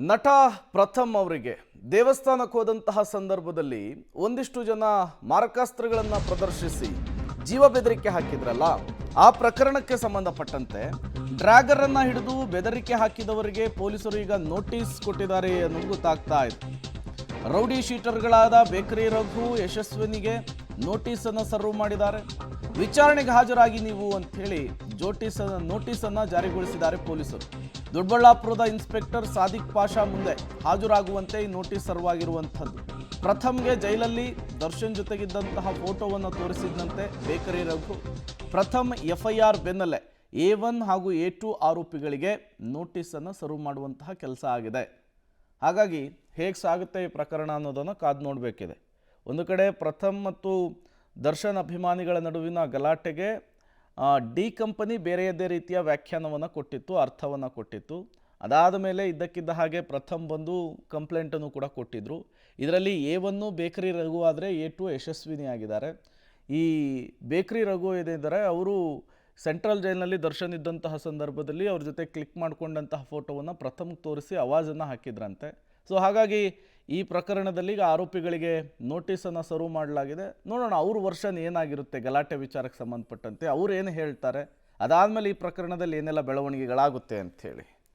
ನಟ ಪ್ರಥಮ್ ಅವರಿಗೆ ದೇವಸ್ಥಾನಕ್ಕೆ ಹೋದಂತಹ ಸಂದರ್ಭದಲ್ಲಿ ಒಂದಿಷ್ಟು ಜನ ಮಾರಕಾಸ್ತ್ರಗಳನ್ನು ಪ್ರದರ್ಶಿಸಿ ಜೀವ ಬೆದರಿಕೆ ಹಾಕಿದ್ರಲ್ಲ, ಆ ಪ್ರಕರಣಕ್ಕೆ ಸಂಬಂಧಪಟ್ಟಂತೆ ಡ್ರ್ಯಾಗರ್ ಅನ್ನ ಹಿಡಿದು ಬೆದರಿಕೆ ಹಾಕಿದವರಿಗೆ ಪೊಲೀಸರು ಈಗ ನೋಟಿಸ್ ಕೊಟ್ಟಿದ್ದಾರೆ ಅನ್ನೋದು ಗೊತ್ತಾಗ್ತಾ ಇದೆ. ರೌಡಿ ಶೀಟರ್ಗಳಾದ ಬೇಕರಿ ರಘು, ಯಶಸ್ವಿನಿಗೆ ನೋಟಿಸ್ ಅನ್ನು ಸರ್ವ್ ಮಾಡಿದ್ದಾರೆ. ವಿಚಾರಣೆಗೆ ಹಾಜರಾಗಿ ನೀವು ಅಂತ ಹೇಳಿ ನೋಟಿಸ್ ಅನ್ನು ಜಾರಿಗೊಳಿಸಿದ್ದಾರೆ ಪೊಲೀಸರು. ದೊಡ್ಡಬಳ್ಳಾಪುರದ ಇನ್ಸ್ಪೆಕ್ಟರ್ ಸಾದಿಕ್ ಪಾಷಾ ಮುಂದೆ ಹಾಜರಾಗುವಂತೆ ಈ ನೋಟಿಸ್ ಸರ್ವ್ ಆಗಿರುವಂಥದ್ದು. ಪ್ರಥಮ್ಗೆ ಜೈಲಲ್ಲಿ ದರ್ಶನ್ ಜೊತೆಗಿದ್ದಂತಹ ಫೋಟೋವನ್ನು ತೋರಿಸಿದಂತೆ ಬೇಕರಿ ರಘು. ಪ್ರಥಮ್ FIR ಬೆನ್ನಲ್ಲೇ A1 ಹಾಗೂ A2 ಆರೋಪಿಗಳಿಗೆ ನೋಟಿಸನ್ನು ಸರ್ವ್ ಮಾಡುವಂತಹ ಕೆಲಸ ಆಗಿದೆ. ಹಾಗಾಗಿ ಹೇಗೆ ಸಾಗುತ್ತೆ ಈ ಪ್ರಕರಣ ಅನ್ನೋದನ್ನು ಕಾದು ನೋಡಬೇಕಿದೆ. ಒಂದು ಕಡೆ ಪ್ರಥಮ್ ಮತ್ತು ದರ್ಶನ್ ಅಭಿಮಾನಿಗಳ ನಡುವಿನ ಗಲಾಟೆಗೆ ಡಿ ಕಂಪನಿ ಬೇರೆಯದೇ ರೀತಿಯ ವ್ಯಾಖ್ಯಾನವನ್ನು ಕೊಟ್ಟಿತ್ತು, ಅರ್ಥವನ್ನು ಕೊಟ್ಟಿತ್ತು. ಅದಾದ ಮೇಲೆ ಇದ್ದಕ್ಕಿದ್ದ ಹಾಗೆ ಪ್ರಥಮ್ ಬಂದು ಕಂಪ್ಲೇಂಟನ್ನು ಕೂಡ ಕೊಟ್ಟಿದ್ದರು. ಇದರಲ್ಲಿ A1 ಬೇಕರಿ ರಘು ಆದರೆ A2 ಯಶಸ್ವಿನಿ ಆಗಿದ್ದಾರೆ. ಈ ಬೇಕರಿ ರಘು ಏನಿದ್ದಾರೆ ಅವರು ಸೆಂಟ್ರಲ್ ಜೈಲಿನಲ್ಲಿ ದರ್ಶನ್ ಇದ್ದಂತಹ ಸಂದರ್ಭದಲ್ಲಿ ಅವ್ರ ಜೊತೆ ಕ್ಲಿಕ್ ಮಾಡಿಕೊಂಡಂತಹ ಫೋಟೋವನ್ನು ಪ್ರಥಮ್ ತೋರಿಸಿ ಆವಾಜನ್ನು ಹಾಕಿದ್ರಂತೆ. ಸೊ ಹಾಗಾಗಿ ಈ ಪ್ರಕರಣದಲ್ಲಿ ಈಗ ಆರೋಪಿಗಳಿಗೆ ನೋಟಿಸನ್ನು ಸರ್ವ್ ಮಾಡಲಾಗಿದೆ. ನೋಡೋಣ ಅವ್ರ ವರ್ಷನ್ ಏನಾಗಿರುತ್ತೆ ಗಲಾಟೆ ವಿಚಾರಕ್ಕೆ ಸಂಬಂಧಪಟ್ಟಂತೆ, ಅವ್ರು ಏನು ಹೇಳ್ತಾರೆ, ಅದಾದಮೇಲೆ ಈ ಪ್ರಕರಣದಲ್ಲಿ ಏನೆಲ್ಲ ಬೆಳವಣಿಗೆಗಳಾಗುತ್ತೆ ಅಂಥೇಳಿ.